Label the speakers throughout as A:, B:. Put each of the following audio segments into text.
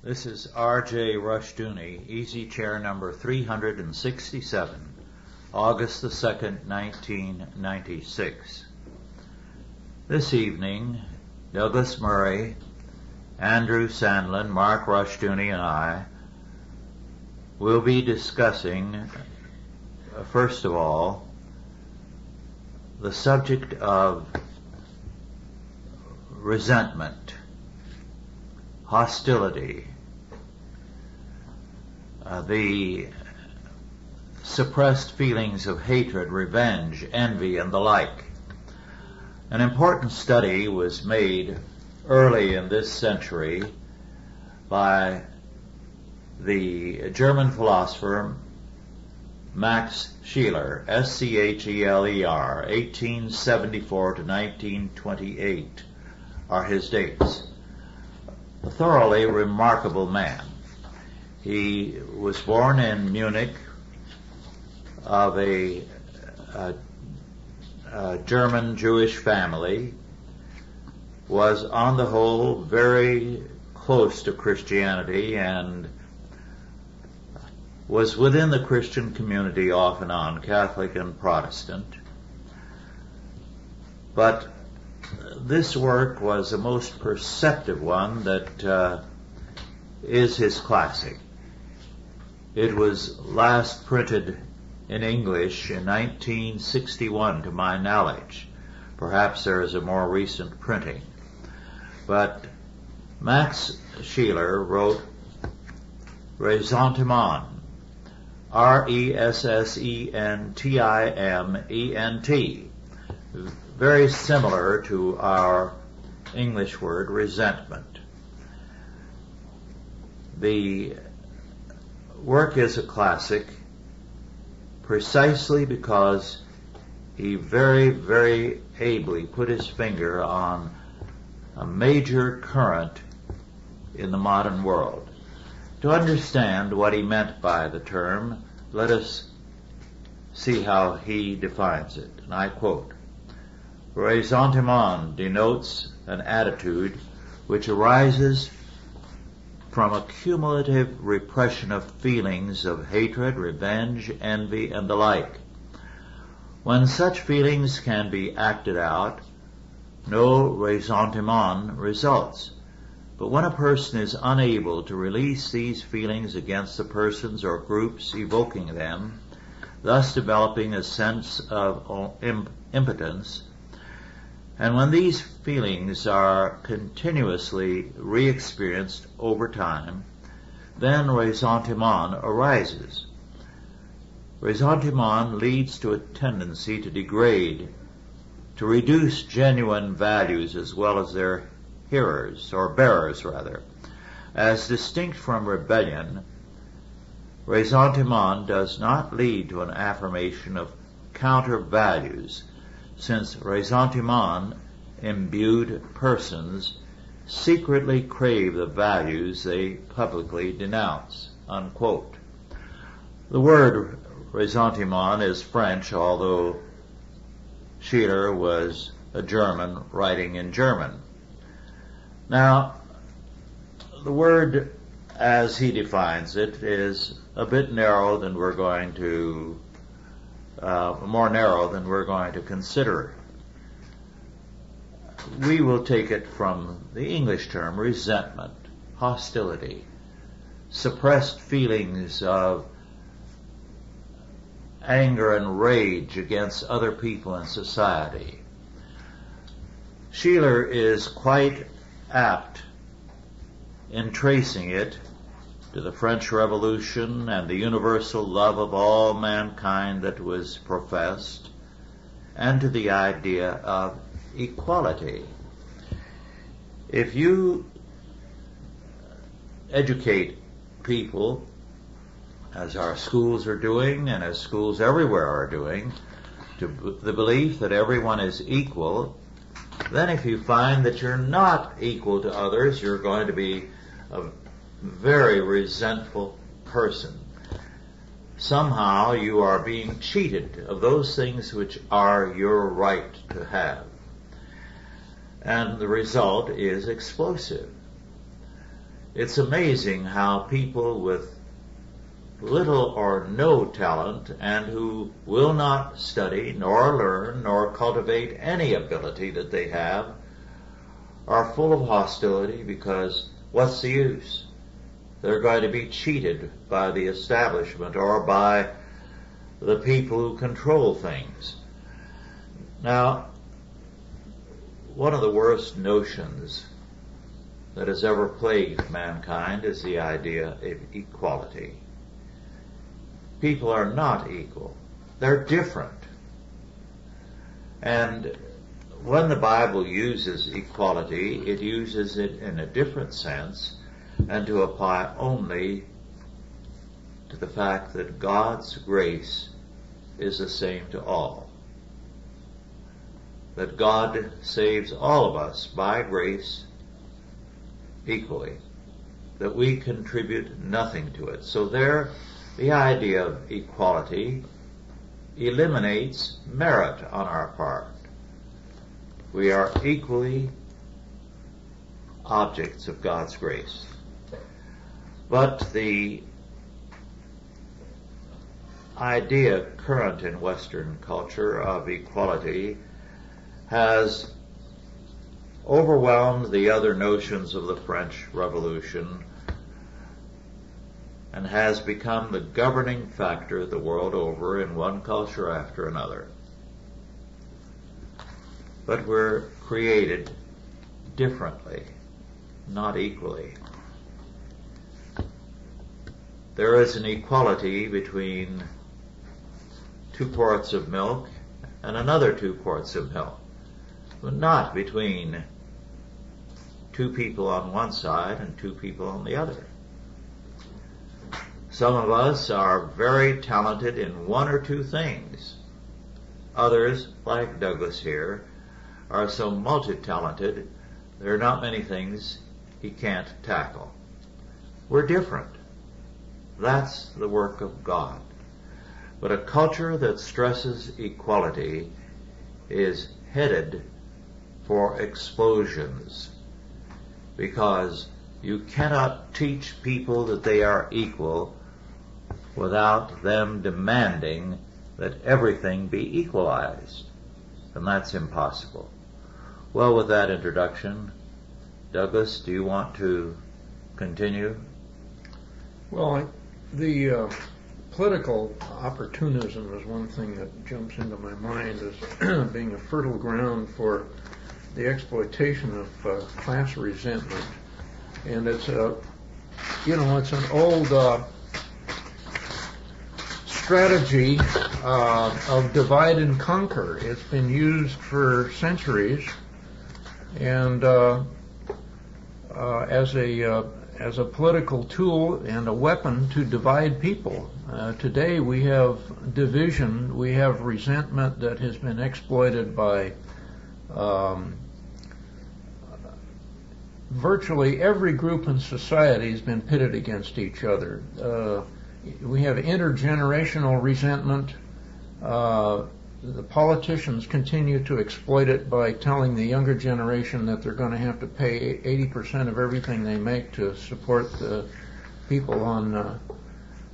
A: This is R.J. Rushdoony, easy chair number 367, August the 2nd, 1996. This evening, Douglas Murray, Andrew Sandlin, Mark Rushdoony, and I will be discussing, first of all, the subject of resentment, hostility, the suppressed feelings of hatred, revenge, envy, and the like. An important study was made early in this century by the German philosopher Max Scheler, S-C-H-E-L-E-R, 1874 to 1928 are his dates. A thoroughly remarkable man. He was born in Munich of a German Jewish family, was on the whole very close to Christianity, and was within the Christian community off and on, Catholic and Protestant. But this work was a most perceptive one that is his classic. It was last printed in English in 1961 to my knowledge. Perhaps there is a more recent printing. But Max Scheler wrote Ressentiment, R-E-S-S-E-N-T-I-M-E-N-T, very similar to our English word resentment. The work is a classic precisely because he very, very ably put his finger on a major current in the modern world. To understand what he meant by the term, let us see how he defines it. And I quote, "Ressentiment denotes an attitude which arises from a cumulative repression of feelings of hatred, revenge, envy, and the like. When such feelings can be acted out, no ressentiment results. But when a person is unable to release these feelings against the persons or groups evoking them, thus developing a sense of impotence, and when these feelings are continuously re-experienced over time, then ressentiment arises. Ressentiment leads to a tendency to degrade, to reduce genuine values as well as their bearers. As distinct from rebellion, ressentiment does not lead to an affirmation of counter values, since ressentiment-imbued persons secretly crave the values they publicly denounce." Unquote. The word ressentiment is French, although Scheler was a German writing in German. Now, the word as he defines it is a bit narrow than we're going to more narrow than we're going to consider. We will take it from the English term resentment, hostility, suppressed feelings of anger and rage against other people in society. Scheler is quite apt in tracing it to the French Revolution and the universal love of all mankind that was professed, and to the idea of equality. If you educate people, as our schools are doing and as schools everywhere are doing, to the belief that everyone is equal, then if you find that you're not equal to others, you're going to be a very resentful person. Somehow you are being cheated of those things which are your right to have. And the result is explosive. It's amazing how people with little or no talent and who will not study nor learn nor cultivate any ability that they have are full of hostility, because what's the use? They're going to be cheated by the establishment or by the people who control things. Now, one of the worst notions that has ever plagued mankind is the idea of equality. People are not equal. They're different. And when the Bible uses equality, it uses it in a different sense and to apply only to the fact that God's grace is the same to all. That God saves all of us by grace equally. That we contribute nothing to it. So there, the idea of equality eliminates merit on our part. We are equally objects of God's grace. But the idea current in Western culture of equality has overwhelmed the other notions of the French Revolution and has become the governing factor the world over in one culture after another. But we're created differently, not equally. There is an equality between 2 quarts of milk and another 2 quarts of milk, but not between 2 people on one side and 2 people on the other. Some of us are very talented in 1 or 2 things. Others, like Douglas here, are so multi-talented, there are not many things he can't tackle. We're different. That's the work of God. But a culture that stresses equality is headed for explosions, because you cannot teach people that they are equal without them demanding that everything be equalized. And that's impossible. Well, with that introduction, Douglas, do you want to continue?
B: Well, the political opportunism is one thing that jumps into my mind as being a fertile ground for the exploitation of class resentment. And it's it's an old strategy of divide and conquer. It's been used for centuries, and as a political tool and a weapon to divide people. Today we have division, we have resentment that has been exploited by virtually every group in society has been pitted against each other. We have intergenerational resentment. The politicians continue to exploit it by telling the younger generation that they're going to have to pay 80% of everything they make to support the people on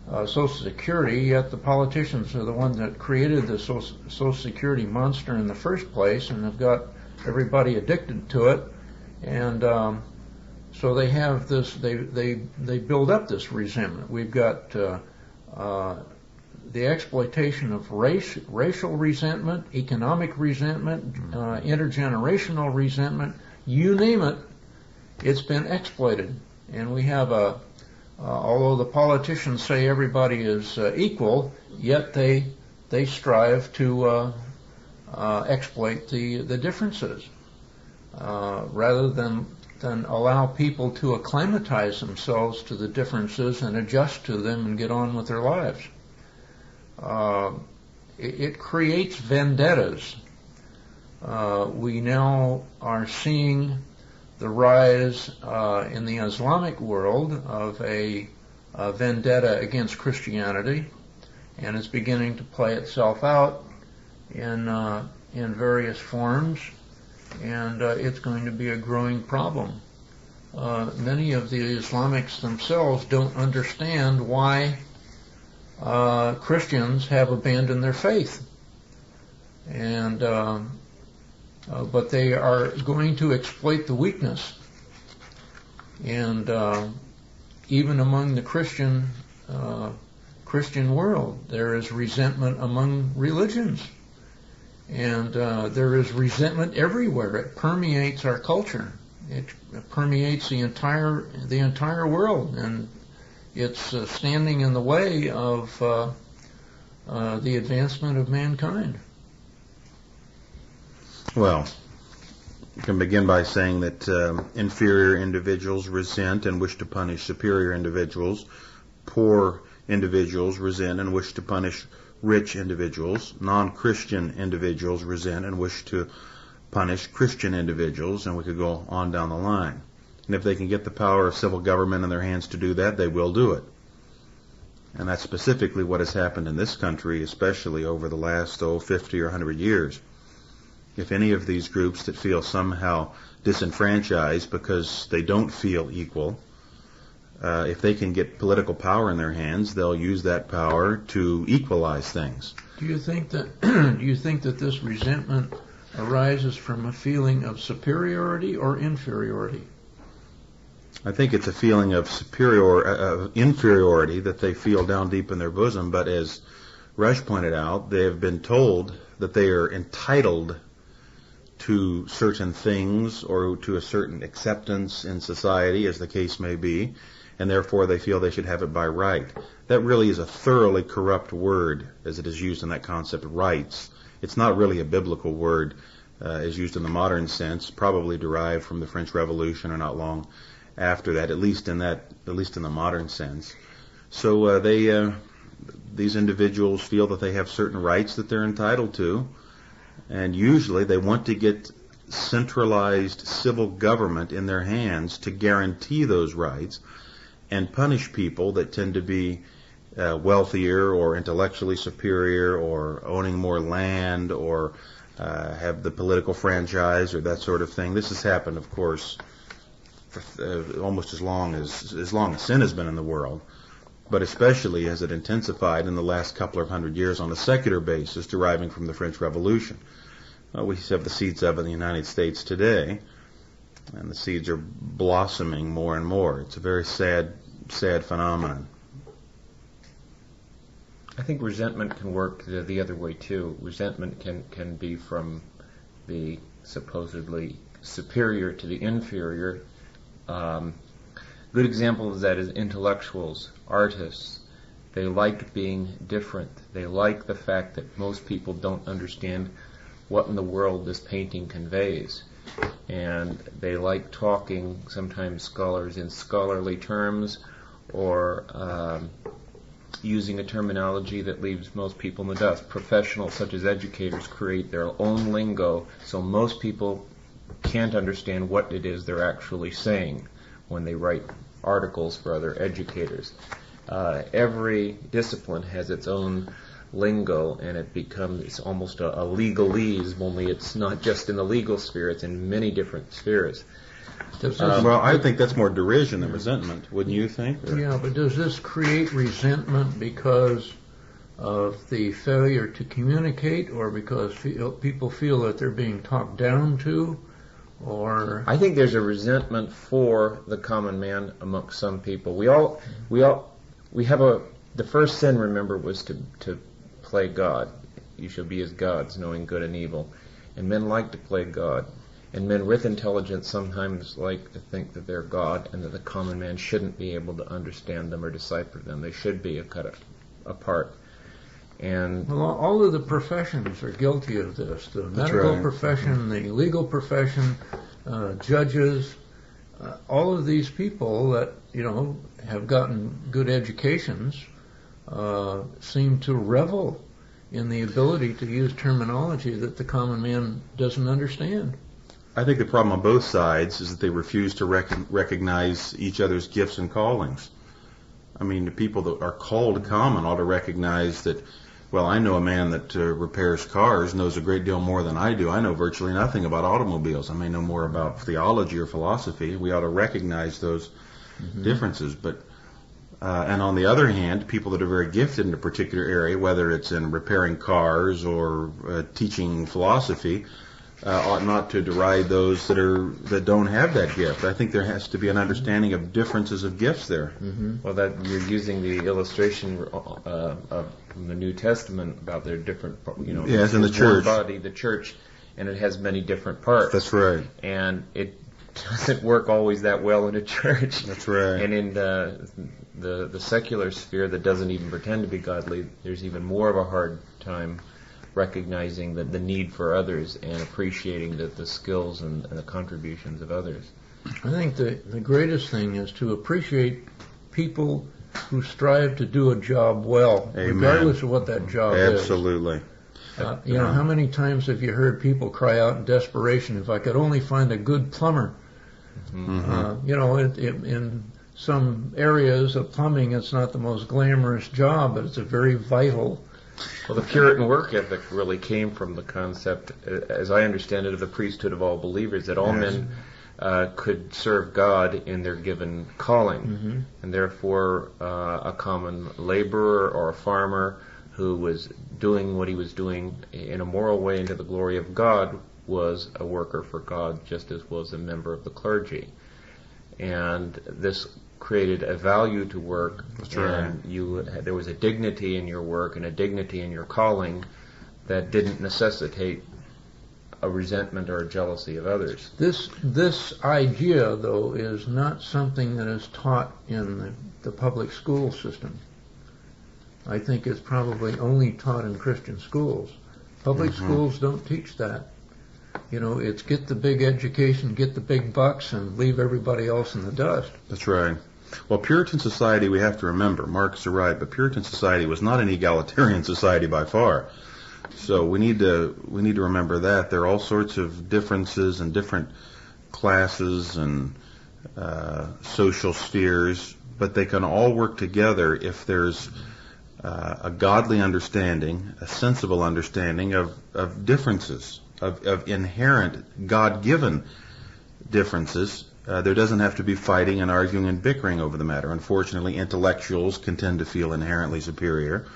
B: Social Security, yet the politicians are the ones that created the Social Security monster in the first place and have got everybody addicted to it. And so they have this, they build up this resentment. We've got the exploitation of racial resentment, economic resentment, intergenerational resentment, you name it, it's been exploited. And we have although the politicians say everybody is equal, yet they strive to exploit the differences rather than allow people to acclimatize themselves to the differences and adjust to them and get on with their lives. It creates vendettas. We now are seeing the rise in the Islamic world of a vendetta against Christianity, and it's beginning to play itself out in various forms, and it's going to be a growing problem. many of the Islamics themselves don't understand why Christians have abandoned their faith. And but they are going to exploit the weakness. And even among the Christian world, there is resentment among religions, and there is resentment everywhere. It permeates our culture. It permeates the entire world, and it's standing in the way of the advancement of mankind.
C: Well, you can begin by saying that inferior individuals resent and wish to punish superior individuals. Poor individuals resent and wish to punish rich individuals. Non-Christian individuals resent and wish to punish Christian individuals, and we could go on down the line. And if they can get the power of civil government in their hands to do that, they will do it. And that's specifically what has happened in this country, especially over the last 50 or 100 years. If any of these groups that feel somehow disenfranchised because they don't feel equal, if they can get political power in their hands, they'll use that power to equalize things.
B: Do you think that this resentment arises from a feeling of superiority or inferiority?
C: I think it's a feeling of inferiority that they feel down deep in their bosom, but as Rush pointed out, they have been told that they are entitled to certain things or to a certain acceptance in society, as the case may be, and therefore they feel they should have it by right. That really is a thoroughly corrupt word as it is used in that concept, rights. It's not really a biblical word as used in the modern sense, probably derived from the French Revolution or not long after that, at least in the modern sense. So these individuals feel that they have certain rights that they're entitled to, and usually they want to get centralized civil government in their hands to guarantee those rights and punish people that tend to be wealthier or intellectually superior or owning more land or have the political franchise or that sort of thing. This has happened, of course, for almost as long as sin has been in the world, but especially as it intensified in the last couple of hundred years on a secular basis deriving from the French Revolution. We have the seeds of it in the United States today, and the seeds are blossoming more and more. It's a very sad phenomenon.
D: I think resentment can work the other way too. Resentment can be from the supposedly superior to the inferior. Good example of that is intellectuals, artists. They like being different. They like the fact that most people don't understand what in the world this painting conveys. And they like talking, sometimes scholars, in scholarly terms, or using a terminology that leaves most people in the dust. Professionals, such as educators, create their own lingo, so most people can't understand what it is they're actually saying when they write articles for other educators. Every discipline has its own lingo, and it becomes almost a legalese, only it's not just in the legal sphere, it's in many different spheres.
C: Well, I think that's more derision than resentment, wouldn't you think? Or?
B: Yeah, but does this create resentment because of the failure to communicate, or because people feel that they're being talked down to, or?
D: I think there's a resentment for the common man amongst some people. The first sin, remember, was to play God. You shall be as gods, knowing good and evil. And men like to play God. And men with intelligence sometimes like to think that they're God and that the common man shouldn't be able to understand them or decipher them. They should be cut apart. And
B: well, all of the professions are guilty of this. The medical profession, the legal profession, judges, all of these people that, have gotten good educations seem to revel in the ability to use terminology that the common man doesn't understand.
C: I think the problem on both sides is that they refuse to recognize each other's gifts and callings. I mean, the people that are called common ought to recognize that, Well, I know a man that repairs cars, knows a great deal more than I do. I know virtually nothing about automobiles. I may know more about theology or philosophy. We ought to recognize those differences. But and on the other hand, people that are very gifted in a particular area, whether it's in repairing cars or teaching philosophy, ought not to deride those that don't have that gift. I think there has to be an understanding of differences of gifts there.
D: Well, that you're using the illustration from the New Testament about their different,
C: Yes, in the church.
D: One body, the church, and it has many different parts.
C: That's right.
D: And it doesn't work always that well in a church.
C: That's right.
D: And in the secular sphere that doesn't even pretend to be godly, there's even more of a hard time recognizing the need for others and appreciating the skills and the contributions of others.
B: I think the greatest thing is to appreciate people who strive to do a job well,
C: Amen.
B: regardless of what that job
C: Absolutely.
B: is. How many times have you heard people cry out in desperation, if I could only find a good plumber? In some areas of plumbing, it's not the most glamorous job, but it's a very vital.
D: Well, the Puritan work ethic really came from the concept, as I understand it, of the priesthood of all believers, that all men could serve God in their given calling. And therefore, a common laborer or a farmer who was doing what he was doing in a moral way into the glory of God was a worker for God, just as was a member of the clergy. And this created a value to work, and there was a dignity in your work and a dignity in your calling that didn't necessitate a resentment or a jealousy of others.
B: This idea, though, is not something that is taught in the public school system. I think it's probably only taught in Christian schools. Public schools don't teach that. It's get the big education, get the big bucks, and leave everybody else in the dust.
C: That's right. Well, Puritan society, we have to remember, Mark's right, but Puritan society was not an egalitarian society by far. So we need to remember that. There are all sorts of differences and different classes and social spheres, but they can all work together if there's a godly understanding, a sensible understanding of differences, of inherent God-given differences. There doesn't have to be fighting and arguing and bickering over the matter. Unfortunately, intellectuals can tend to feel inherently superior.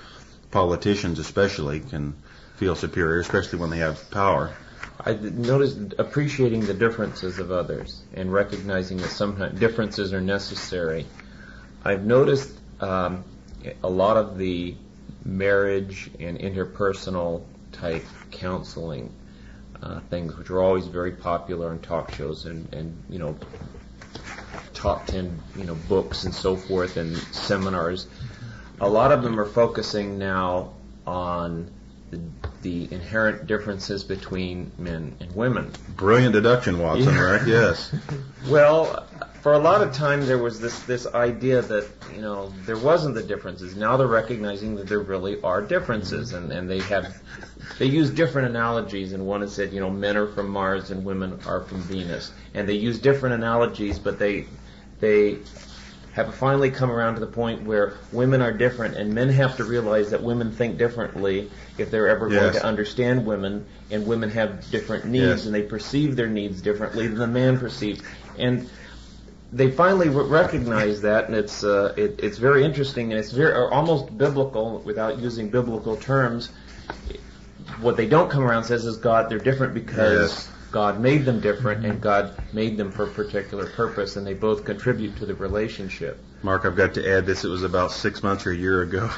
C: Politicians especially can feel superior, especially when they have power.
D: I noticed appreciating the differences of others and recognizing that sometimes differences are necessary. I've noticed a lot of the marriage and interpersonal type counseling things, which are always very popular in talk shows and top 10 books and so forth and seminars. A lot of them are focusing now on the inherent differences between men and women.
C: Brilliant deduction, Watson, right? Yes.
D: Well, for a lot of time there was this idea that there wasn't the differences. Now they're recognizing that there really are differences, and they use different analogies. And one has said men are from Mars and women are from Venus, and they use different analogies, but they have finally come around to the point where women are different, and men have to realize that women think differently if they're ever going to understand women, and women have different needs, and they perceive their needs differently than the man perceives. And they finally recognize that, and it's very interesting, and it's very almost biblical without using biblical terms. What they don't come around and says is they're different because God made them different, and God made them for a particular purpose, and they both contribute to the relationship.
C: Mark, I've got to add this. It was about 6 months or a year ago.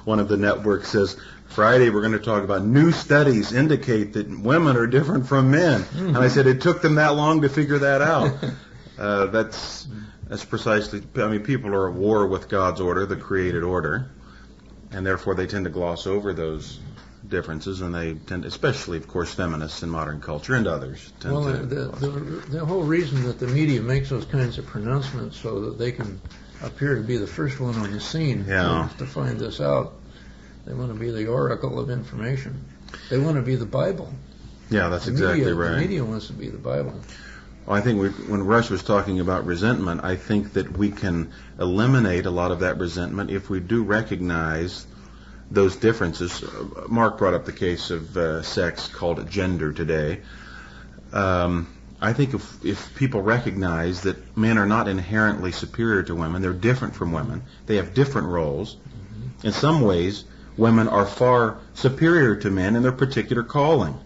C: One of the networks says, Friday we're going to talk about new studies indicate that women are different from men. And I said, it took them that long to figure that out. That's precisely, people are at war with God's order, the created order, and therefore they tend to gloss over those differences, and they tend, especially, of course, feminists in modern culture and others.
B: The whole reason that the media makes those kinds of pronouncements so that they can appear to be the first one on the scene to find this out. They want to be the oracle of information. They want to be the Bible.
C: Yeah, that's exactly right.
B: The media wants to be the Bible.
C: Well, I think when Rush was talking about resentment, I think that we can eliminate a lot of that resentment if we do recognize those differences. Mark brought up the case of sex, called it gender today. I think if people recognize that men are not inherently superior to women, they're different from women, they have different roles. In some ways, women are far superior to men in their particular calling.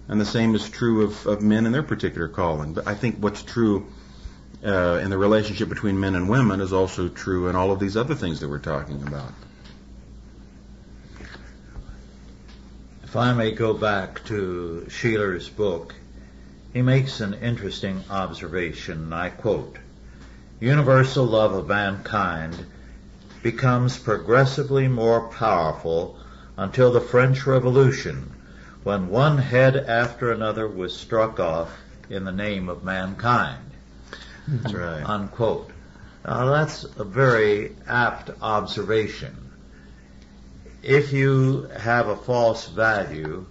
C: And the same is true of men in their particular calling. But I think what's true in the relationship between men and women is also true in all of these other things that we're talking about.
A: If I may go back to Sheeler's book, he makes an interesting observation. I quote, "Universal love of mankind becomes progressively more powerful until the French Revolution, when one head after another was struck off in the name of mankind."
C: That's right.
A: Unquote. Now that's a very apt observation. If you have a false value,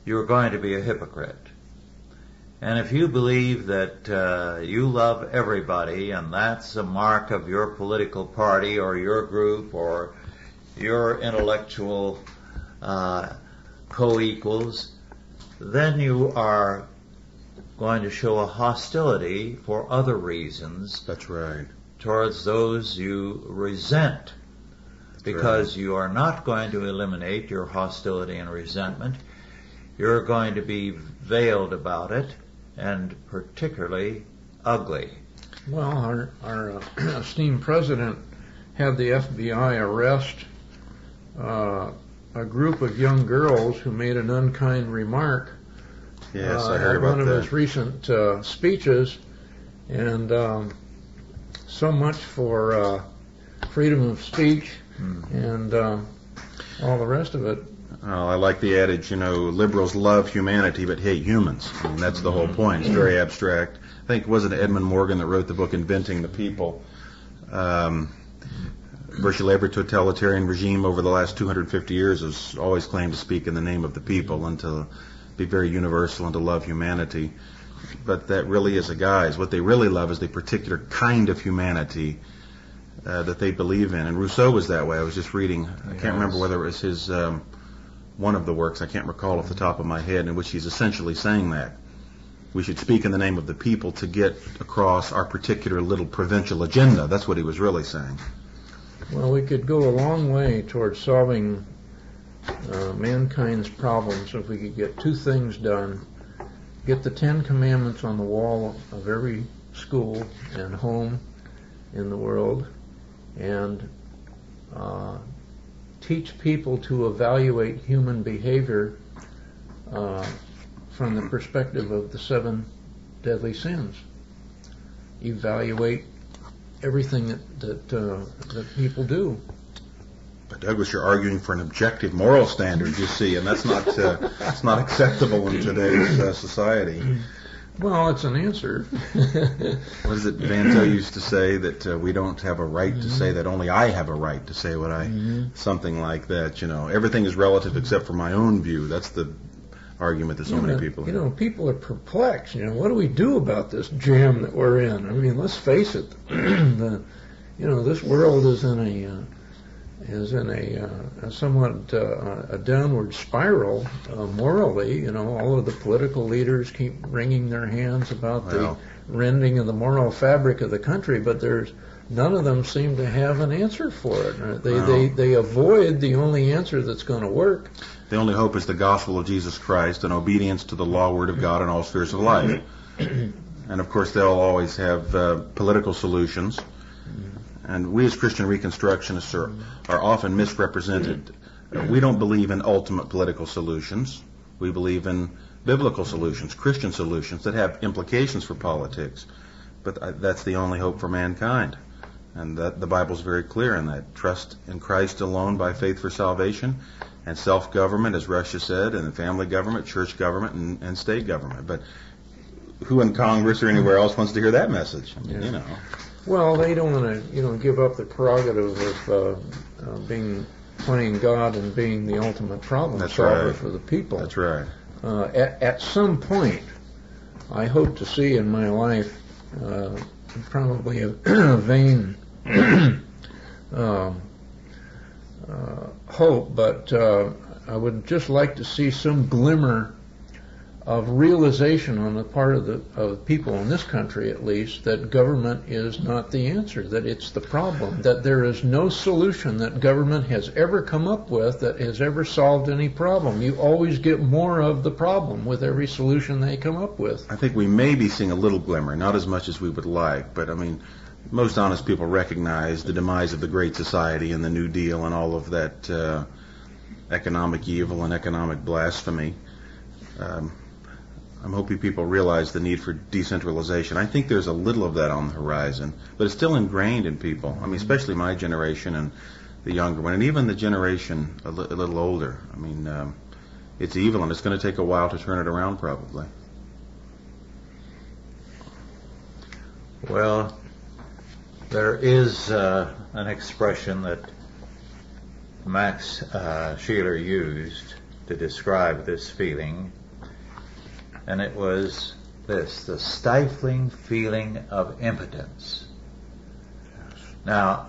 A: you're going to be a hypocrite. And if you believe that you love everybody and that's a mark of your political party or your group or your intellectual co-equals, then you are going to show a hostility for other reasons.
C: That's right.
A: Towards those you resent. Because you are not going to eliminate your hostility and resentment. You're going to be veiled about it, and particularly ugly.
B: Well, our esteemed president had the FBI arrest a group of young girls who made an unkind remark.
C: Yes, I heard about
B: one of
C: that.
B: his recent speeches, and so much for freedom of speech and all the rest of it.
C: Well, I like the adage, liberals love humanity but hate humans. I mean, that's the whole point. It's very abstract. I think, wasn't it Edmund Morgan that wrote the book Inventing the People? Virtually every totalitarian regime over the last 250 years has always claimed to speak in the name of the people and to be very universal and to love humanity. But that really is a guise. What they really love is the particular kind of humanity that they believe in. And Rousseau was that way. I was just reading, I can't remember whether it was his, one of the works, I can't recall off the top of my head, in which he's essentially saying that. We should speak in the name of the people to get across our particular little provincial agenda. That's what he was really saying.
B: Well, we could go a long way towards solving mankind's problems if we could get two things done. Get the 10 Commandments on the wall of every school and home in the world, and teach people to evaluate human behavior from the perspective of the 7 deadly sins. Evaluate everything that people do.
C: But Douglas, you're arguing for an objective moral standard, you see, and that's not it's not acceptable in today's society.
B: Well, it's an answer.
C: What is it Vanto used to say, that we don't have a right to say that only I have a right to say what I, something like that, Everything is relative except for my own view. That's the argument that so many people have.
B: People are perplexed. What do we do about this jam that we're in? I mean, let's face it. This world is in a somewhat a downward spiral morally. All of the political leaders keep wringing their hands about the rending of the moral fabric of the country, but none of them seem to have an answer for it. They avoid the only answer that's going to work.
C: The only hope is the gospel of Jesus Christ and obedience to the law, word of God in all spheres of life. And of course, they'll always have political solutions. And we as Christian Reconstructionists are often misrepresented. We don't believe in ultimate political solutions. We believe in biblical solutions, Christian solutions that have implications for politics. But that's the only hope for mankind. And that the Bible's very clear in that. Trust in Christ alone by faith for salvation, and self-government, as Russia said, and family government, church government, and state government. But who in Congress or anywhere else wants to hear that message?
B: Well, they don't want to, give up the prerogative of playing God and being the ultimate problem solver for the people.
C: That's right.
B: At some point, I hope to see in my life probably a vain hope, but I would just like to see some glimmer of realization on the part of people in this country, at least, that government is not the answer, that it's the problem, that there is no solution that government has ever come up with that has ever solved any problem. You always get more of the problem with every solution they come up with.
C: I think we may be seeing a little glimmer, not as much as we would like, but I mean, most honest people recognize the demise of the Great Society and the New Deal and all of that economic evil and economic blasphemy. I'm hoping people realize the need for decentralization. I think there's a little of that on the horizon, but it's still ingrained in people. I mean, especially my generation and the younger one, and even the generation a little older. I mean, it's evil, and it's going to take a while to turn it around, probably.
A: Well, there is an expression that Max Scheler used to describe this feeling, and it was this: the stifling feeling of impotence. Now,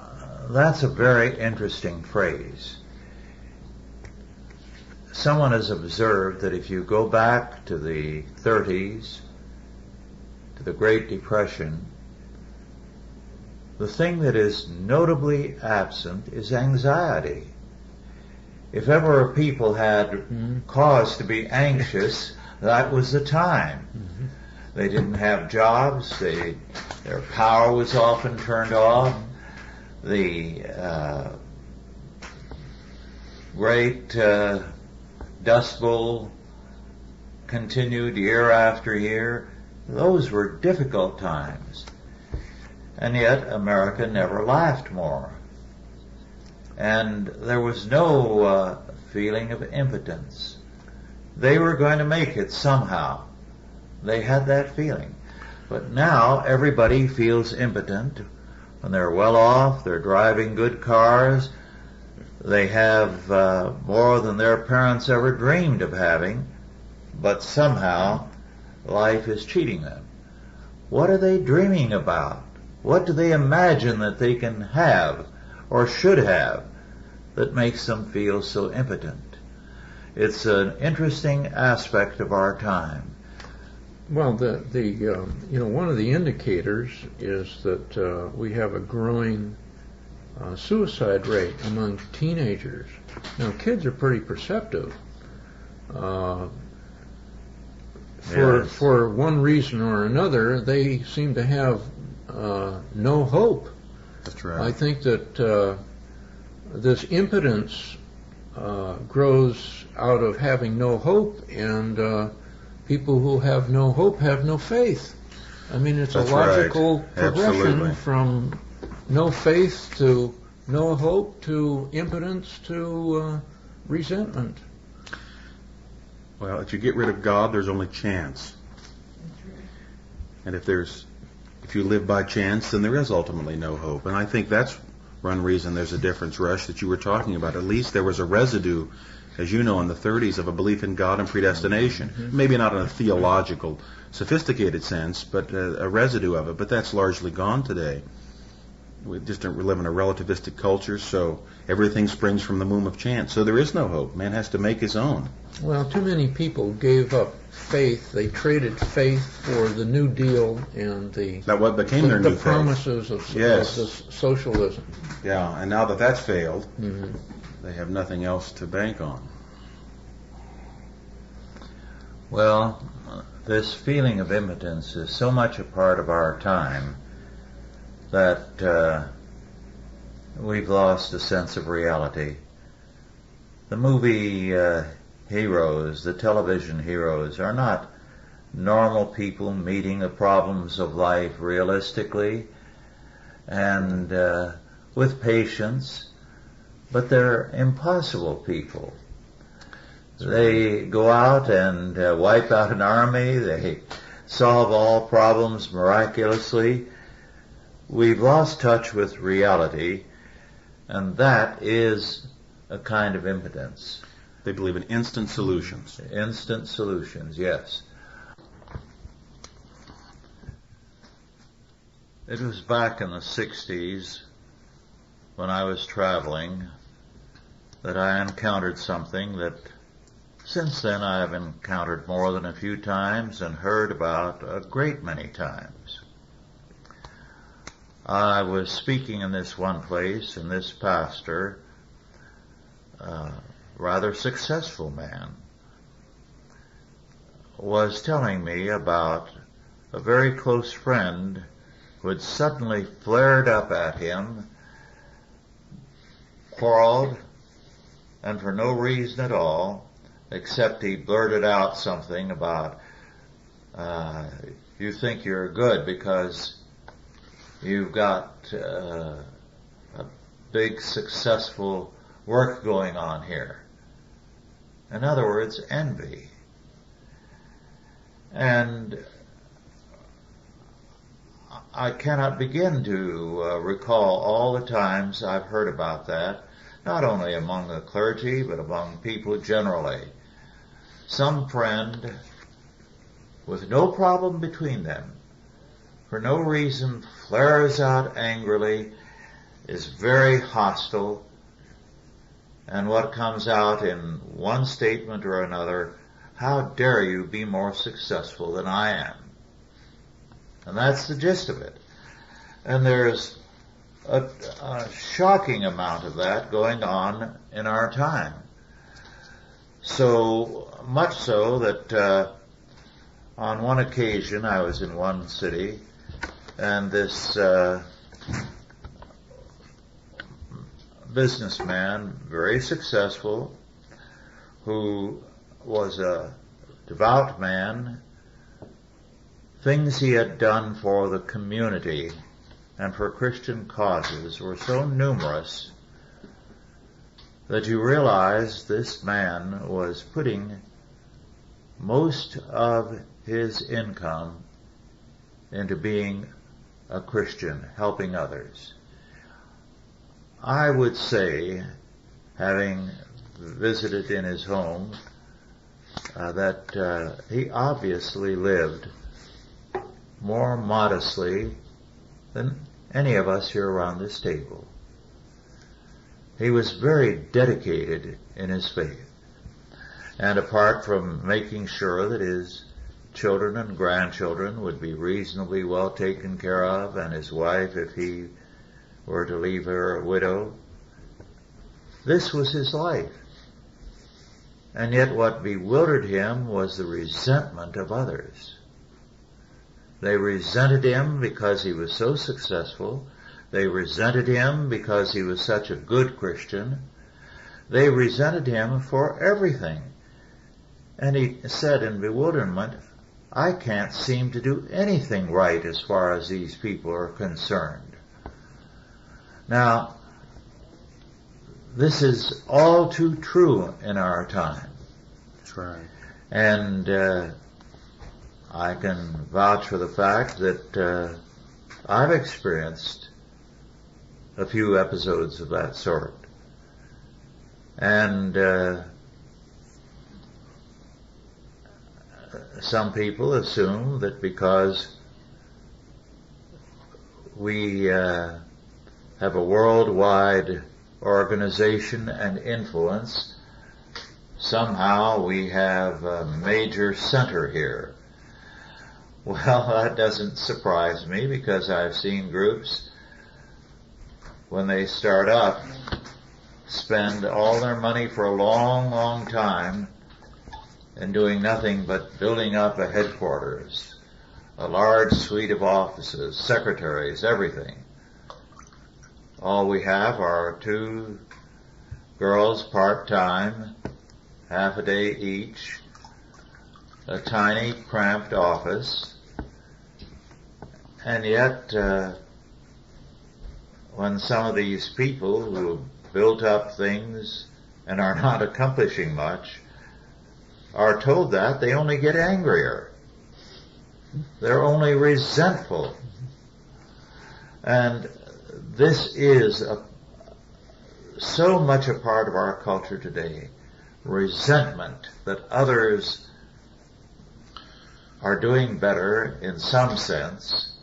A: that's a very interesting phrase. Someone has observed that if you go back to the 30s, to the Great Depression, the thing that is notably absent is anxiety. If ever people had cause to be anxious, that was the time. They didn't have jobs. Their power was often turned off. The great Dust Bowl continued year after year. Those were difficult times. And yet America never laughed more. And there was no feeling of impotence. They were going to make it somehow. They had that feeling. But now everybody feels impotent. When they're well off, they're driving good cars, they have more than their parents ever dreamed of having, but somehow life is cheating them. What are they dreaming about? What do they imagine that they can have or should have that makes them feel so impotent? It's an interesting aspect of our time.
B: Well, one of the indicators is that we have a growing suicide rate among teenagers. Now, kids are pretty perceptive. For one reason or another, they seem to have no hope.
C: That's right.
B: I think that this impotence grows out of having no hope, and people who have no hope have no faith. I mean, it's
C: That's
B: a logical
C: right.
B: progression
C: Absolutely.
B: from no faith to no hope to impotence to resentment.
C: Well, if you get rid of God, there's only chance. And if you live by chance, then there is ultimately no hope. And I think that's one reason there's a difference, Rush, that you were talking about. At least there was a residue, as you know, in the 30s of a belief in God and predestination. Mm-hmm. Maybe not in a theological, sophisticated sense, but a residue of it. But that's largely gone today. We live in a relativistic culture, so everything springs from the womb of chance. So there is no hope. Man has to make his own.
B: Well, too many people gave up faith. They traded faith for the New Deal and the promises of socialism.
C: Yeah, and now that that's failed, they have nothing else to bank on.
A: Well, this feeling of impotence is so much a part of our time that we've lost a sense of reality. The movie heroes, the television heroes, are not normal people meeting the problems of life realistically and with patience, but they're impossible people. They go out and wipe out an army, they solve all problems miraculously. We've lost touch with reality, and that is a kind of impotence.
C: They believe in instant solutions.
A: Instant solutions, yes. It was back in the 60s when I was traveling that I encountered something that since then I have encountered more than a few times and heard about a great many times. I was speaking in this one place, and this pastor, rather successful man, was telling me about a very close friend who had suddenly flared up at him, quarreled, and for no reason at all, except he blurted out something about, you think you're good because you've got a big successful work going on here. In other words, envy. And I cannot begin to recall all the times I've heard about that, not only among the clergy, but among people generally. Some friend, with no problem between them, for no reason flares out angrily, is very hostile, and what comes out in one statement or another, how dare you be more successful than I am? And that's the gist of it. And there's a shocking amount of that going on in our time. So much so that on one occasion I was in one city, and this businessman, very successful, who was a devout man, things he had done for the community and for Christian causes were so numerous that you realize this man was putting most of his income into being a Christian, helping others. I would say, having visited in his home, that he obviously lived more modestly than any of us here around this table. He was very dedicated in his faith. And apart from making sure that his children and grandchildren would be reasonably well taken care of, and his wife, if he were to leave her a widow, this was his life. And yet what bewildered him was the resentment of others. They resented him because he was so successful. They resented him because he was such a good Christian. They resented him for everything. And he said in bewilderment, I can't seem to do anything right as far as these people are concerned. Now, this is all too true in our time.
C: That's right.
A: And I can vouch for the fact that I've experienced a few episodes of that sort. And some people assume that because we have a worldwide organization and influence, somehow we have a major center here. Well, that doesn't surprise me, because I've seen groups, when they start up, spend all their money for a long, long time and doing nothing but building up a headquarters, a large suite of offices, secretaries, everything. All we have are 2 girls part-time, half a day each, a tiny, cramped office, and yet when some of these people who have built up things and are not accomplishing much are told that, they only get angrier. They're only resentful. And this is so much a part of our culture today. Resentment that others are doing better in some sense,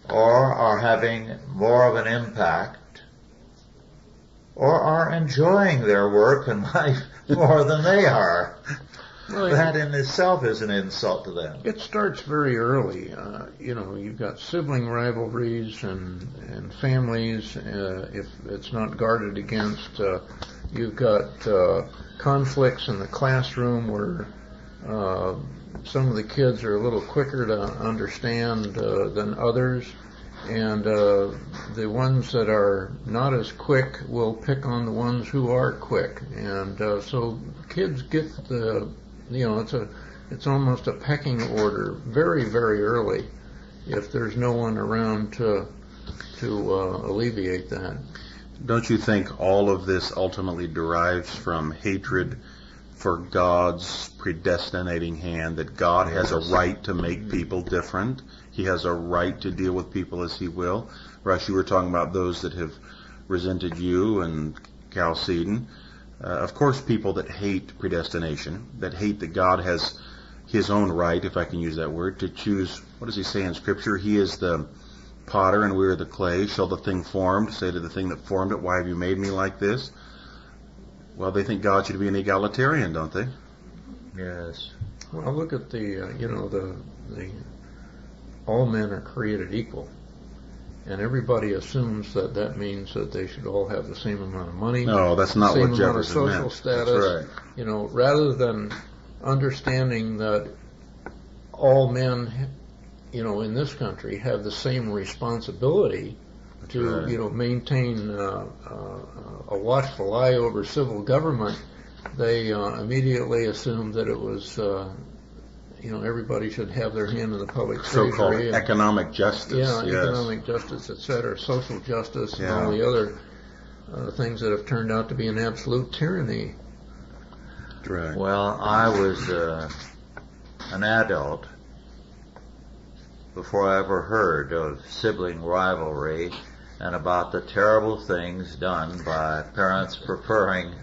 A: or are having more of an impact, or are enjoying their work and life more than they are.
B: Well,
A: That in itself is an insult to them.
B: it starts very early. You've got sibling rivalries and families. If it's not guarded against, you've got conflicts in the classroom where some of the kids are a little quicker to understand than others, and the ones that are not as quick will pick on the ones who are quick, and so kids get it's almost a pecking order very, very early if there's no one around to alleviate that.
C: Don't you think all of this ultimately derives from hatred for God's predestinating hand, that God has a right to make people different? He has a right to deal with people as He will. Rush, you were talking about those that have resented you and Cal Seaton. Of course, people that hate predestination, that hate that God has His own right, if I can use that word, to choose, what does He say in Scripture? He is the potter and we are the clay. Shall the thing formed say to the thing that formed it, why have you made me like this? Well, they think God should be an egalitarian, don't they?
A: Yes.
B: Well, look at the all men are created equal. And everybody assumes that means that they should all have the same amount of money.
C: No, that's not what Jefferson
B: social
C: meant.
B: status.
C: That's right.
B: Rather than understanding that all men, in this country have the same responsibility to, maintain a watchful eye over civil government, they immediately assumed that it was, everybody should have their hand in the public treasury.
C: So-called economic justice.
B: Yeah,
C: yes.
B: economic justice, etc., social justice, and all the other things that have turned out to be an absolute tyranny.
C: Right.
A: Well, I was an adult before I ever heard of sibling rivalry and about the terrible things done by parents preferring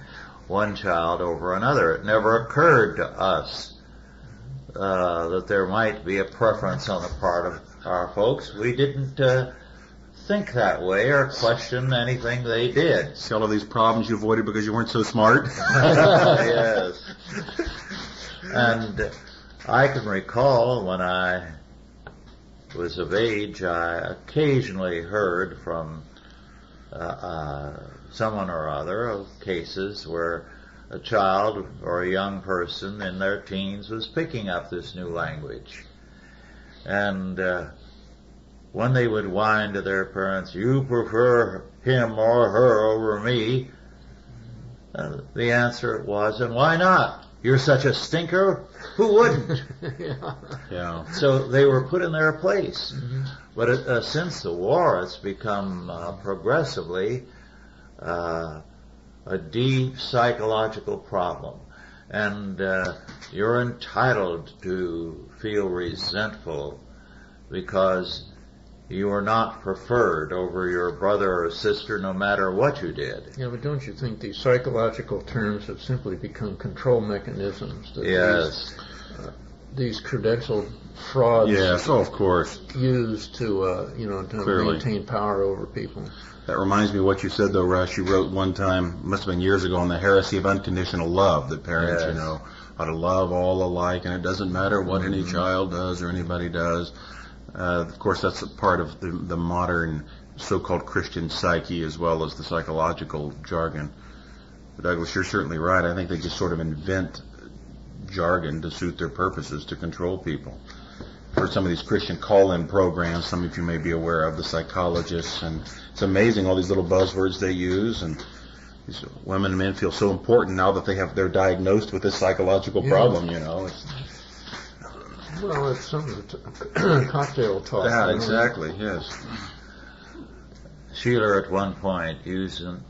A: one child over another. It never occurred to us that there might be a preference on the part of our folks. We didn't think that way or question anything they did.
C: See all of these problems you avoided because you weren't so smart?
A: Yes. And I can recall when I was of age, I occasionally heard from someone or other of cases where a child or a young person in their teens was picking up this new language. And when they would whine to their parents, "You prefer him or her over me," the answer was, "And why not? You're such a stinker. Who wouldn't?"
C: Yeah.
A: So they were put in their place. Mm-hmm. But since the war, it's become progressively a deep psychological problem. And you're entitled to feel resentful because you are not preferred over your brother or sister no matter what you did.
B: Yeah, but don't you think these psychological terms have simply become control mechanisms that
A: Yes.
B: these credential frauds
C: Yes, of course.
B: use to
C: Clearly.
B: maintain power over people?
C: That reminds me of what you said, though, Rush. You wrote one time, must have been years ago, on the heresy of unconditional love, that parents,
A: Yes.
C: ought to love all alike, and it doesn't matter what any child does or anybody does. Of course, that's a part of the modern so-called Christian psyche as well as the psychological jargon. But Douglas, you're certainly right. I think they just sort of invent jargon to suit their purposes, to control people. For some of these Christian call-in programs, some of you may be aware of, the psychologists, and it's amazing all these little buzzwords they use, and these women and men feel so important now that they're diagnosed with this psychological problem,
B: Well, it's something cocktail talk.
C: Yeah, exactly, yes.
A: Sheeler at one point used an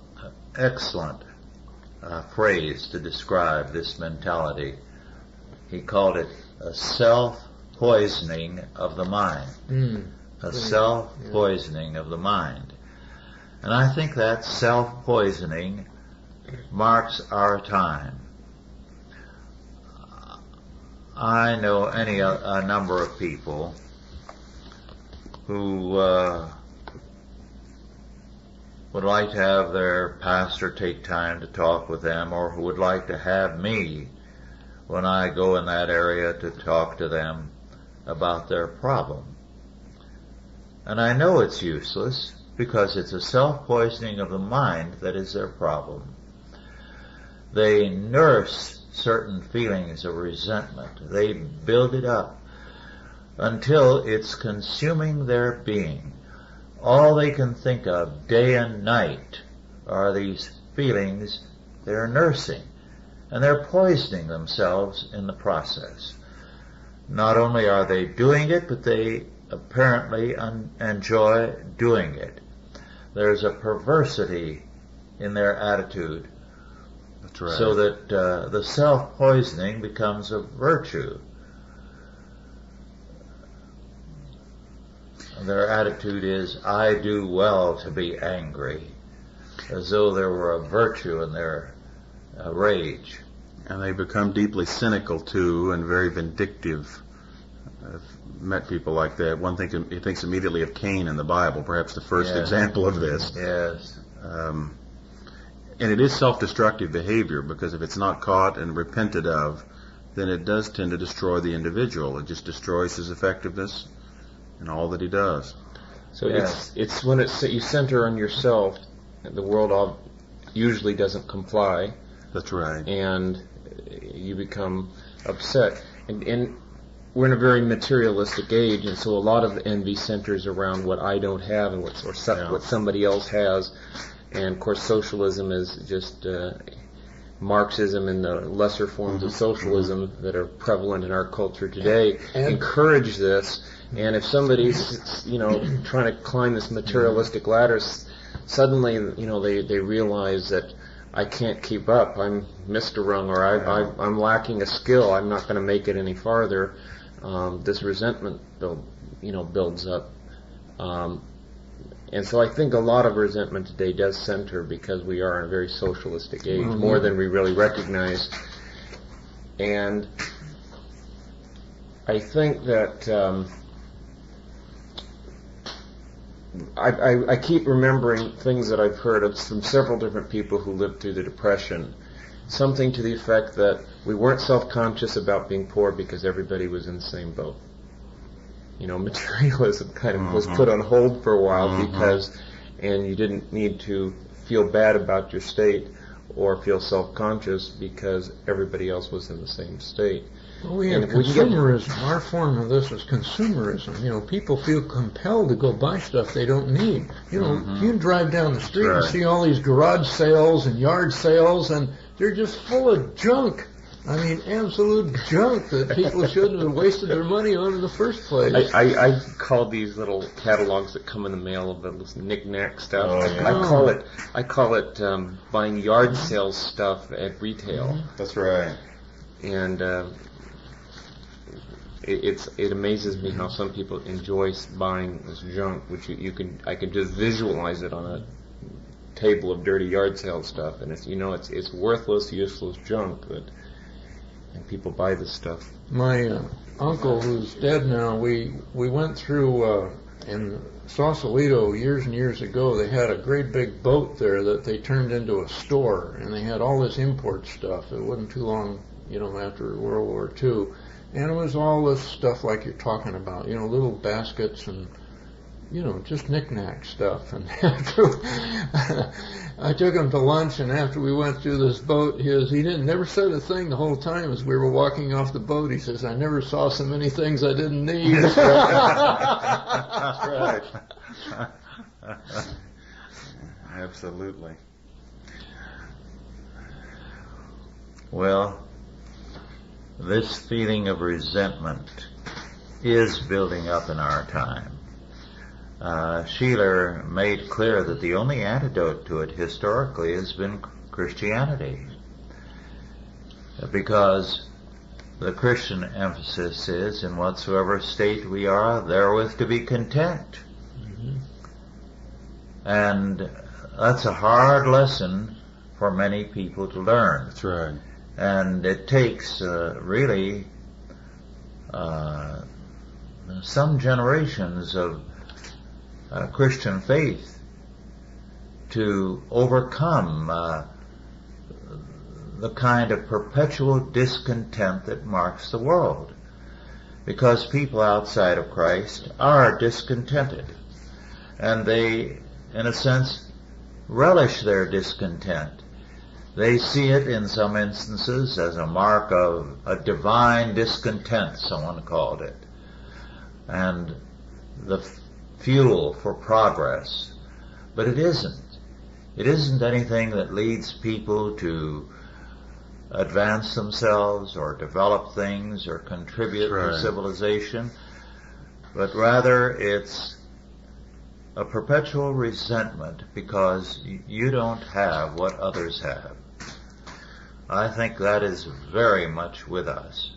A: excellent phrase to describe this mentality. He called it a self-poisoning of the mind. A self-poisoning of the mind. And I think that self-poisoning marks our time. I know a number of people who would like to have their pastor take time to talk with them, or who would like to have me when I go in that area to talk to them about their problem. And I know it's useless, because it's a self-poisoning of the mind that is their problem. They nurse certain feelings of resentment. They build it up until it's consuming their being. All they can think of day and night are these feelings they're nursing, and they're poisoning themselves in the process. Not only are they doing it, but they apparently enjoy doing it. There's a perversity in their attitude.
C: That's right.
A: So that the self-poisoning becomes a virtue. Their attitude is, I do well to be angry, as though there were a virtue in their rage.
C: And they become deeply cynical, too, and very vindictive. I've met people like that. One thing, he thinks immediately of Cain in the Bible, perhaps the first example of this.
A: Yes.
C: And it is self-destructive behavior, because if it's not caught and repented of, then it does tend to destroy the individual. It just destroys his effectiveness in all that he does.
D: So it's when you center on yourself, the world usually doesn't comply.
C: That's right.
D: And you become upset. And we're in a very materialistic age, and so a lot of the envy centers around what I don't have and what somebody else has. And of course, socialism is just Marxism and the lesser forms of socialism that are prevalent in our culture today encourage this. And if somebody's, trying to climb this materialistic ladder, suddenly, they realize that I can't keep up. I'm misderung, or I'm lacking a skill. I'm not going to make it any farther. This resentment builds up. And so I think a lot of resentment today does center because we are in a very socialistic age, more than we really recognize. And I think that I keep remembering things that I've heard from several different people who lived through the Depression. Something to the effect that we weren't self-conscious about being poor because everybody was in the same boat. Materialism kind of was put on hold for a while and you didn't need to feel bad about your state or feel self-conscious because everybody else was in the same state.
B: Well, we have consumerism. Our form of this is consumerism. People feel compelled to go buy stuff they don't need. You can drive down the street and see all these garage sales and yard sales, and they're just full of junk. I mean, absolute junk that people shouldn't have wasted their money on in the first place.
D: I call these little catalogs that come in the mail of the knick-knack stuff. I call it buying yard sale stuff at retail.
C: That's right.
D: And it amazes me how some people enjoy buying this junk, which I can just visualize it on a table of dirty yard sale stuff, and it's worthless, useless junk and people buy this stuff.
B: My uncle, who's dead now, we went through in Sausalito years and years ago. They had a great big boat there that they turned into a store, and they had all this import stuff. It wasn't too long, after World War II, and it was all this stuff like you're talking about, little baskets and just knick-knack stuff. And after I took him to lunch, and after we went through this boat, he never said a thing the whole time as we were walking off the boat. He says, I never saw so many things I didn't need.
C: That's right. Absolutely.
A: Well, this feeling of resentment is building up in our time. Sheeler made clear that the only antidote to it historically has been Christianity, because the Christian emphasis is, in whatsoever state we are, therewith to be content. And that's a hard lesson for many people to learn.
C: That's right.
A: And it takes really some generations of Christian faith to overcome the kind of perpetual discontent that marks the world. Because people outside of Christ are discontented. And they, in a sense, relish their discontent. They see it in some instances as a mark of a divine discontent, someone called it, and the fuel for progress. But it isn't. It isn't anything that leads people to advance themselves or develop things or contribute to civilization, but rather it's a perpetual resentment because you don't have what others have. I think that is very much with us.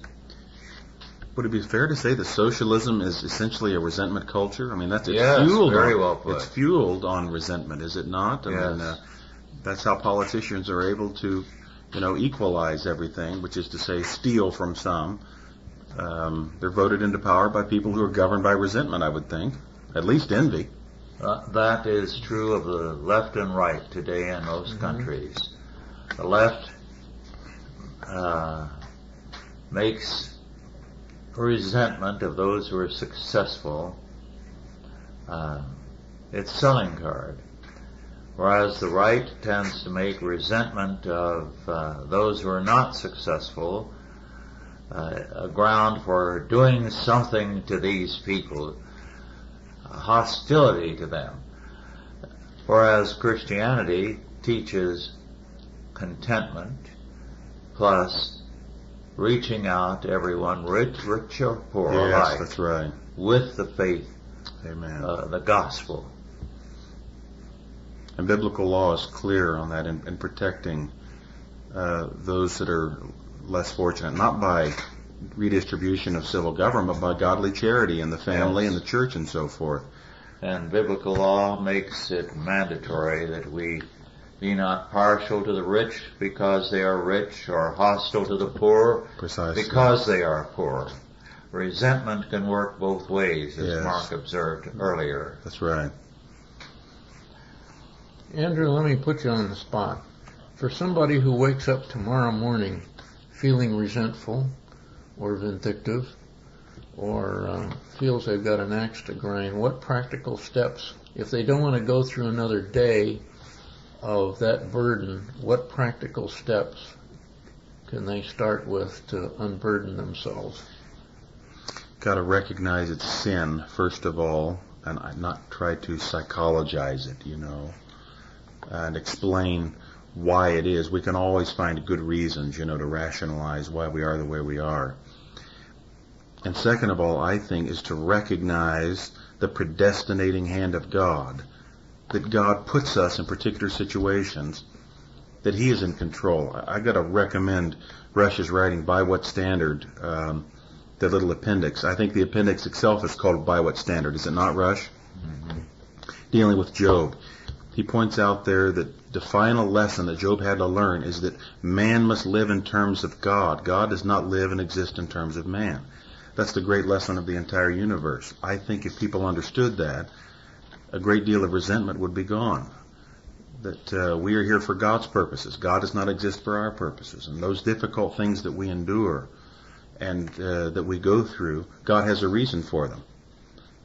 C: Would it be fair to say that socialism is essentially a resentment culture? I mean, it's
A: Yes,
C: fueled
A: very
C: on,
A: well put.
C: It's fueled on resentment, is it not? I
A: Yes.
C: mean, that's how politicians are able to, equalize everything, which is to say, steal from some. They're voted into power by people who are governed by resentment, I would think, at least envy.
A: That is true of the left and right today in most countries. The left makes resentment of those who are successful its selling card, whereas the right tends to make resentment of those who are not successful a ground for doing something to these people, hostility to them. Whereas Christianity teaches contentment plus reaching out to everyone, rich or poor alike,
C: That's right.
A: with the faith,
C: Amen.
A: the gospel.
C: And biblical law is clear on that in protecting those that are less fortunate, not by redistribution of civil government, but by godly charity in the family
A: Yes.
C: and the church and so forth.
A: And biblical law makes it mandatory that we be not partial to the rich because they are rich, or hostile to the poor
C: Precisely.
A: because they are poor. Resentment can work both ways, as
C: Yes.
A: Mark observed earlier.
C: That's right.
B: Andrew, let me put you on the spot. For somebody who wakes up tomorrow morning feeling resentful or vindictive or feels they've got an axe to grind, what practical steps, if they don't want to go through another day of that burden, what practical steps can they start with to unburden themselves?
C: Got to recognize it's sin, first of all, and not try to psychologize it, and explain why it is. We can always find good reasons, to rationalize why we are the way we are. And second of all, I think, is to recognize the predestinating hand of God, that God puts us in particular situations, that He is in control. I got to recommend Rush's writing, By What Standard, the little appendix. I think the appendix itself is called By What Standard, is it not, Rush?
A: Mm-hmm.
C: Dealing with Job. He points out there that the final lesson that Job had to learn is that man must live in terms of God. God does not live and exist in terms of man. That's the great lesson of the entire universe. I think if people understood that, a great deal of resentment would be gone. That we are here for God's purposes. God does not exist for our purposes. And those difficult things that we endure and that we go through, God has a reason for them.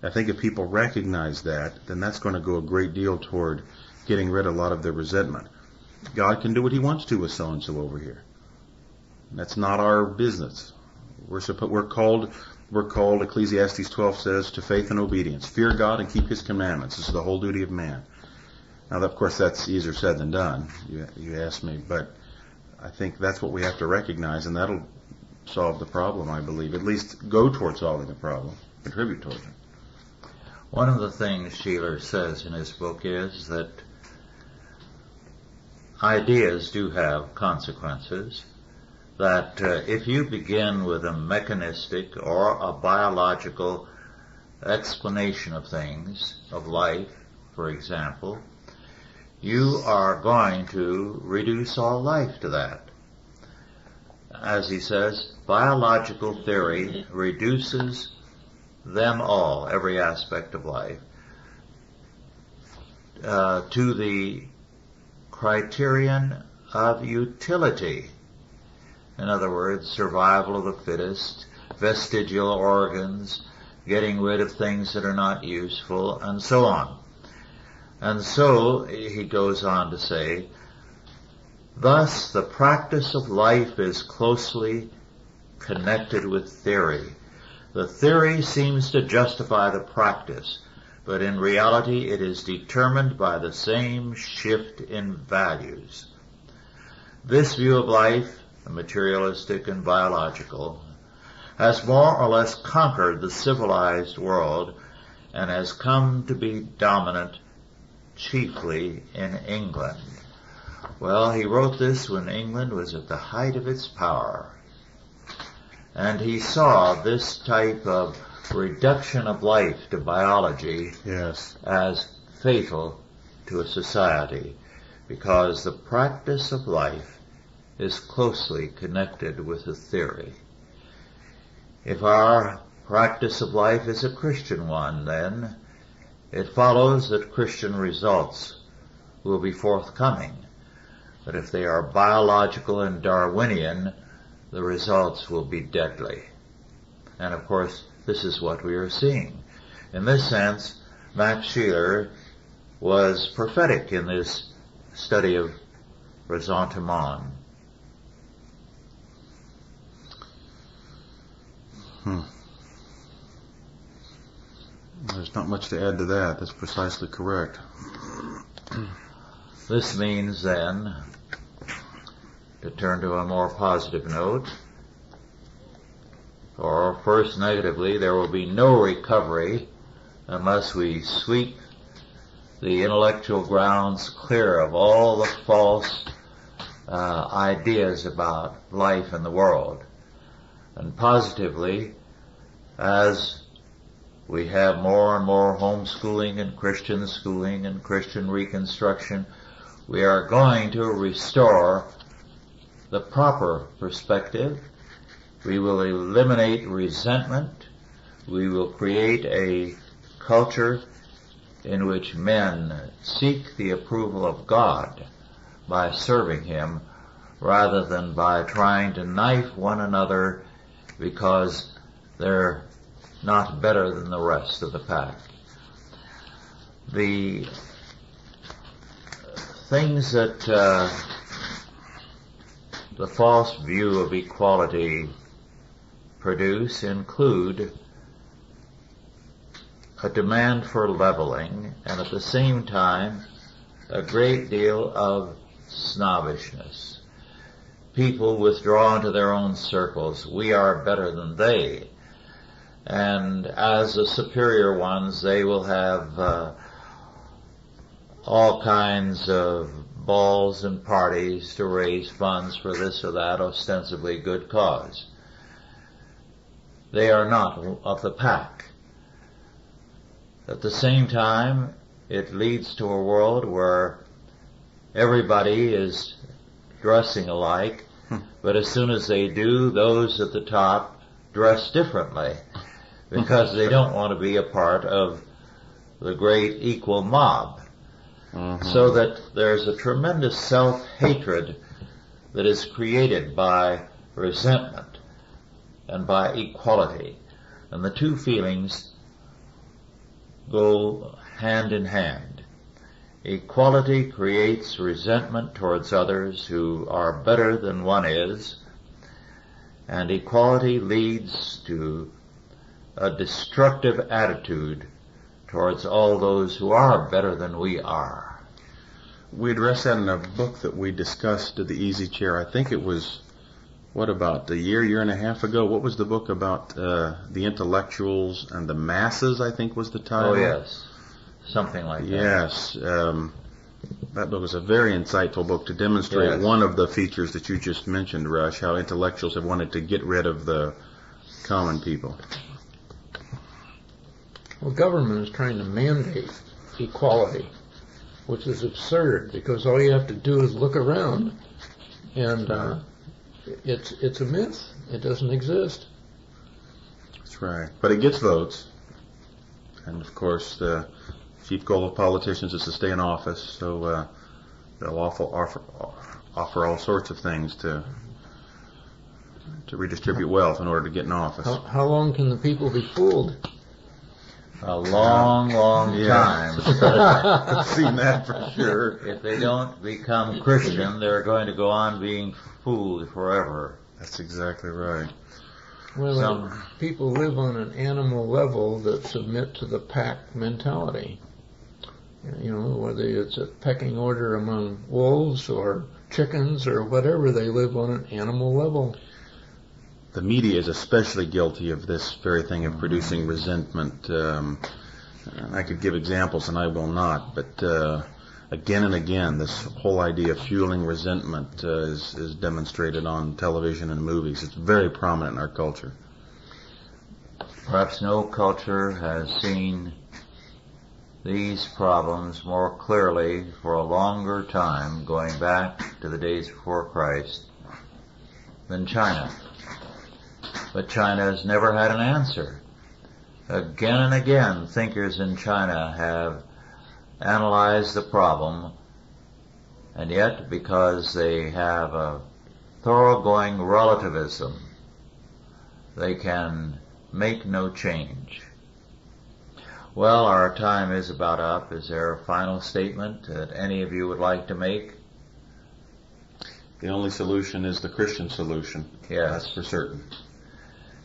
C: I think if people recognize that, then that's going to go a great deal toward getting rid of a lot of their resentment. God can do what He wants to with so-and-so over here. That's not our business. We're called, Ecclesiastes 12 says, to faith and obedience. Fear God and keep His commandments. This is the whole duty of man. Now, of course, that's easier said than done, you ask me, but I think that's what we have to recognize, and that'll solve the problem, I believe. At least go toward solving the problem, contribute towards it.
A: One of the things Sheeler says in his book is that ideas do have consequences, that if you begin with a mechanistic or a biological explanation of things, of life, for example, you are going to reduce all life to that. As he says, biological theory reduces them all, every aspect of life, to the criterion of utility. In other words, survival of the fittest, vestigial organs, getting rid of things that are not useful, and so on. And so, he goes on to say, thus the practice of life is closely connected with theory. The theory seems to justify the practice, but in reality it is determined by the same shift in values. This view of life, materialistic and biological, has more or less conquered the civilized world and has come to be dominant chiefly in England. Well, he wrote this when England was at the height of its power. And he saw this type of reduction of life to biology as fatal to a society, because the practice of life is closely connected with the theory. If our practice of life is a Christian one, then it follows that Christian results will be forthcoming. But if they are biological and Darwinian, the results will be deadly. And of course, this is what we are seeing. In this sense, Max Scheler was prophetic in this study of ressentiment.
C: There's not much to add to that. That's precisely correct.
A: This means then, to turn to a more positive note, or first negatively, there will be no recovery unless we sweep the intellectual grounds clear of all the false ideas about life and the world. And positively, as we have more and more homeschooling and Christian schooling and Christian reconstruction, we are going to restore the proper perspective. We will eliminate resentment. We will create a culture in which men seek the approval of God by serving Him rather than by trying to knife one another because they're not better than the rest of the pack. The things that the false view of equality produce include a demand for leveling and at the same time a great deal of snobbishness. People withdraw into their own circles. We are better than they. And as the superior ones, they will have all kinds of balls and parties to raise funds for this or that ostensibly good cause. They are not of the pack. At the same time, it leads to a world where everybody is dressing alike, but as soon as they do, those at the top dress differently because they don't want to be a part of the great equal mob. So that there's a tremendous self-hatred that is created by resentment and by equality. And the two feelings go hand in hand. Equality creates resentment towards others who are better than one is, and equality leads to a destructive attitude towards all those who are better than we are.
C: We addressed that in a book that we discussed at the Easy Chair. I think it was, about a year and a half ago? What was the book about the intellectuals and the masses, I think was the title?
A: Oh, yes. Something like that.
C: Yes. That book was a very insightful book to demonstrate one of the features that you just mentioned, Rush, how intellectuals have wanted to get rid of the common people.
B: Well, government is trying to mandate equality, which is absurd because all you have to do is look around, and it's a myth. It doesn't exist.
C: That's right. But it gets votes, and of course the chief goal of politicians is to stay in office. So They'll offer all sorts of things to redistribute wealth in order to get in office.
B: How long can the people be fooled?
A: A long time.
C: I've seen that for sure.
A: If they don't become Christian, they're going to go on being fooled forever.
C: That's exactly right.
B: Well, people live on an animal level that submit to the pack mentality. You know, whether it's a pecking order among wolves or chickens or whatever, they live on an animal level.
C: The media is especially guilty of this very thing of producing resentment. I could give examples, and I will not, but again and again, this whole idea of fueling resentment is demonstrated on television and movies. It's very prominent in our culture.
A: Perhaps no culture has seen these problems more clearly for a longer time, going back to the days before Christ, than China. But China has never had an answer. Again and again, thinkers in China have analyzed the problem, and yet, because they have a thoroughgoing relativism, they can make no change. Well, our time is about up. Is there a final statement that any of you would like to make?
C: The only solution is the Christian solution.
A: Yes.
C: That's for certain.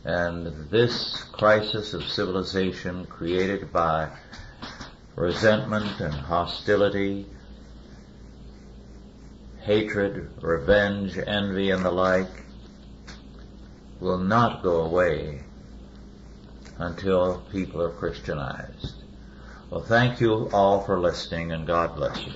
A: And this crisis of civilization created by resentment and hostility, hatred, revenge, envy, and the like will not go away until people are Christianized. Well, thank you all for listening, and God bless you.